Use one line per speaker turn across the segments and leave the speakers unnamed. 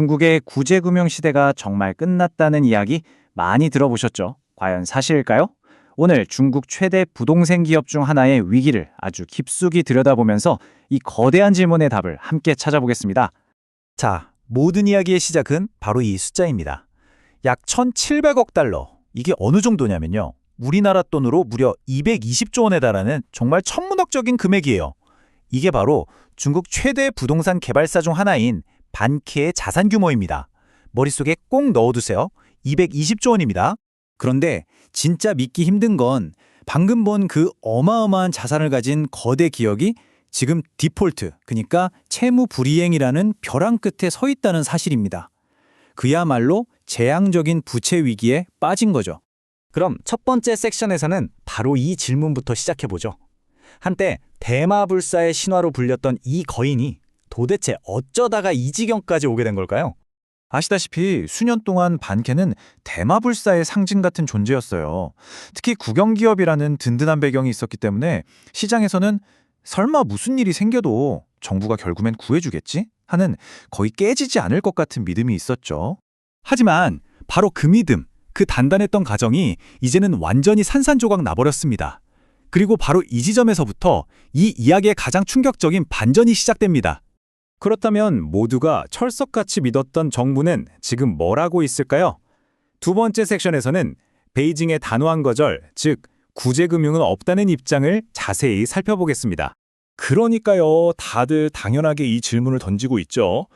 중국의 구제금융 시대가 정말 끝났다는 이야기 많이 들어보셨죠? 과연 사실일까요? 오늘 중국 최대 부동산 기업 중 하나의 위기를 아주 깊숙이 들여다보면서 이 거대한 질문의 답을 함께 찾아보겠습니다.
자, 모든 이야기의 시작은 바로 이 숫자입니다. 약 1,700억 달러. 이게 어느 정도냐면요. 우리나라 돈으로 무려 220조 원에 달하는 정말 천문학적인 금액이에요. 이게 바로 중국 최대 부동산 개발사 중 하나인 반케의 자산 규모입니다. 머릿속에 꼭 넣어두세요. 220조 원입니다. 그런데 진짜 믿기 힘든 건 방금 본 그 어마어마한 자산을 가진 거대 기업이 지금 디폴트, 그러니까 채무 불이행이라는 벼랑 끝에 서 있다는 사실입니다. 그야말로 재앙적인 부채 위기에 빠진 거죠. 그럼 첫 번째 섹션에서는 바로 이 질문부터 시작해보죠. 한때 대마불사의 신화로 불렸던 이 거인이 도대체 어쩌다가 이 지경까지 오게 된 걸까요?
아시다시피 수년 동안 반케는 대마불사의 상징 같은 존재였어요. 특히 국영기업이라는 든든한 배경이 있었기 때문에 시장에서는 설마 무슨 일이 생겨도 정부가 결국엔 구해주겠지? 하는 거의 깨지지 않을 것 같은 믿음이 있었죠.
하지만 바로 그 믿음, 그 단단했던 가정이 이제는 완전히 산산조각 나버렸습니다. 그리고 바로 이 지점에서부터 이 이야기의 가장 충격적인 반전이 시작됩니다. 그렇다면 모두가 철석같이 믿었던 정부는 지금 뭘 하고 있을까요? 두 번째 섹션에서는 베이징의 단호한 거절, 즉 구제금융은 없다는 입장을 자세히 살펴보겠습니다.
그러니까요, 다들 당연하게 이 질문을 던지고 있죠.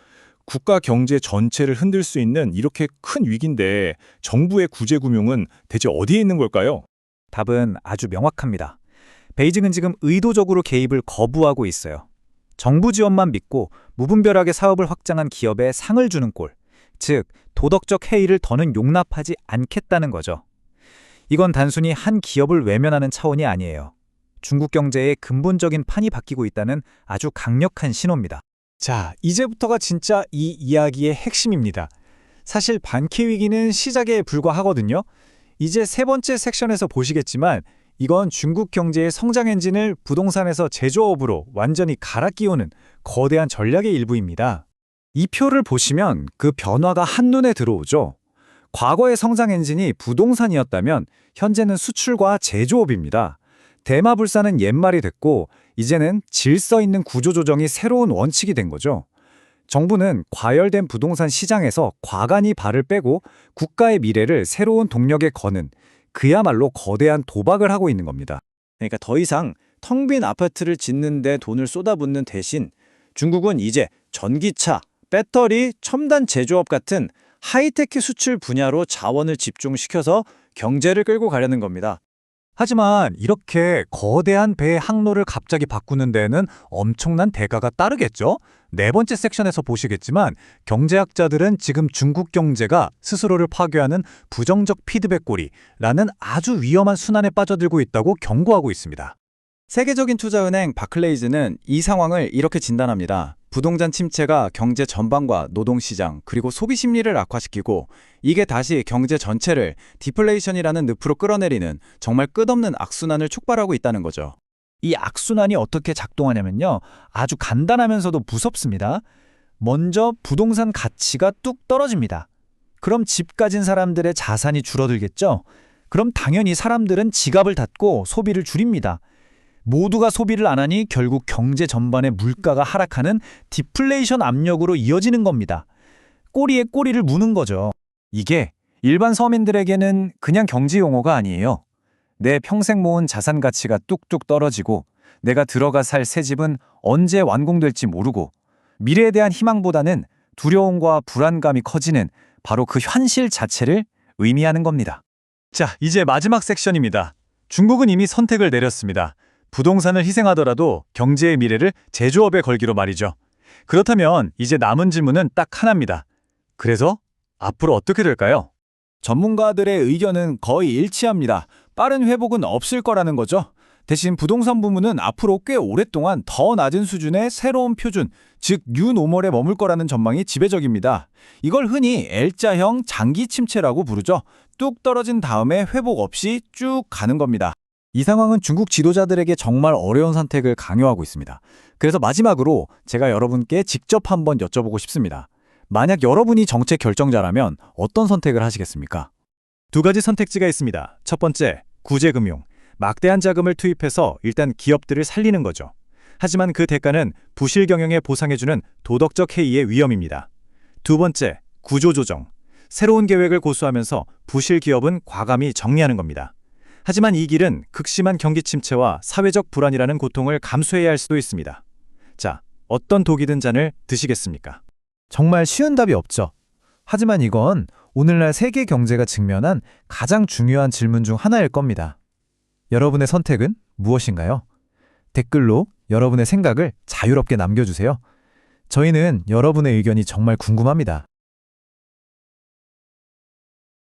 국가 경제 전체를 흔들 수 있는 이렇게 큰 위기인데 정부의 구제금융은 대체 어디에 있는 걸까요?
답은 아주 명확합니다. 베이징은 지금 의도적으로 개입을 거부하고 있어요. 정부 지원만 믿고 무분별하게 사업을 확장한 기업에 상을 주는 꼴, 즉 도덕적 해이를 더는 용납하지 않겠다는 거죠. 이건 단순히 한 기업을 외면하는 차원이 아니에요. 중국 경제의 근본적인 판이 바뀌고 있다는 아주 강력한 신호입니다. 자, 이제부터가 진짜 이 이야기의 핵심입니다. 사실 반케 위기는 시작에 불과하거든요. 이제 세 번째 섹션에서 보시겠지만 이건 중국 경제의 성장 엔진을 부동산에서 제조업으로 완전히 갈아 끼우는 거대한 전략의 일부입니다. 이 표를 보시면 그 변화가 한눈에 들어오죠. 과거의 성장 엔진이 부동산이었다면 현재는 수출과 제조업입니다. 대마불사는 옛말이 됐고 이제는 질서 있는 구조조정이 새로운 원칙이 된 거죠. 정부는 과열된 부동산 시장에서 과감히 발을 빼고 국가의 미래를 새로운 동력에 거는 그야말로 거대한 도박을 하고 있는 겁니다.
그러니까 더 이상 텅 빈 아파트를 짓는 데 돈을 쏟아붓는 대신 중국은 이제 전기차, 배터리, 첨단 제조업 같은 하이테크 수출 분야로 자원을 집중시켜서 경제를 끌고 가려는 겁니다.
하지만 이렇게 거대한 배의 항로를 갑자기 바꾸는 데에는 엄청난 대가가 따르겠죠? 네 번째 섹션에서 보시겠지만 경제학자들은 지금 중국 경제가 스스로를 파괴하는 부정적 피드백 고리라는 아주 위험한 순환에 빠져들고 있다고 경고하고 있습니다.
세계적인 투자은행 바클레이즈는 이 상황을 이렇게 진단합니다. 부동산 침체가 경제 전반과 노동시장 그리고 소비 심리를 악화시키고 이게 다시 경제 전체를 디플레이션이라는 늪으로 끌어내리는 정말 끝없는 악순환을 촉발하고 있다는 거죠.
이 악순환이 어떻게 작동하냐면요. 아주 간단하면서도 무섭습니다. 먼저 부동산 가치가 뚝 떨어집니다. 그럼 집 가진 사람들의 자산이 줄어들겠죠? 그럼 당연히 사람들은 지갑을 닫고 소비를 줄입니다. 모두가 소비를 안 하니 결국 경제 전반의 물가가 하락하는 디플레이션 압력으로 이어지는 겁니다. 꼬리에 꼬리를 무는 거죠.
이게 일반 서민들에게는 그냥 경제 용어가 아니에요. 내 평생 모은 자산 가치가 뚝뚝 떨어지고 내가 들어가 살 새 집은 언제 완공될지 모르고 미래에 대한 희망보다는 두려움과 불안감이 커지는 바로 그 현실 자체를 의미하는 겁니다.
자, 이제 마지막 섹션입니다. 중국은 이미 선택을 내렸습니다. 부동산을 희생하더라도 경제의 미래를 제조업에 걸기로 말이죠. 그렇다면 이제 남은 질문은 딱 하나입니다. 그래서 앞으로 어떻게 될까요?
전문가들의 의견은 거의 일치합니다. 빠른 회복은 없을 거라는 거죠. 대신 부동산 부문은 앞으로 꽤 오랫동안 더 낮은 수준의 새로운 표준, 즉 뉴노멀에 머물 거라는 전망이 지배적입니다. 이걸 흔히 L자형 장기 침체라고 부르죠. 뚝 떨어진 다음에 회복 없이 쭉 가는 겁니다.
이 상황은 중국 지도자들에게 정말 어려운 선택을 강요하고 있습니다. 그래서 마지막으로 제가 여러분께 직접 한번 여쭤보고 싶습니다.
만약 여러분이 정책 결정자라면 어떤 선택을 하시겠습니까?
두 가지 선택지가 있습니다. 첫 번째, 구제금융. 막대한 자금을 투입해서 일단 기업들을 살리는 거죠. 하지만 그 대가는 부실 경영에 보상해주는 도덕적 해이의 위험입니다. 두 번째, 구조조정. 새로운 계획을 고수하면서 부실 기업은 과감히 정리하는 겁니다. 하지만 이 길은 극심한 경기 침체와 사회적 불안이라는 고통을 감수해야 할 수도 있습니다. 자, 어떤 독이 든 잔을 드시겠습니까?
정말 쉬운 답이 없죠. 하지만 이건 오늘날 세계 경제가 직면한 가장 중요한 질문 중 하나일 겁니다. 여러분의 선택은 무엇인가요? 댓글로 여러분의 생각을 자유롭게 남겨주세요. 저희는 여러분의 의견이 정말 궁금합니다.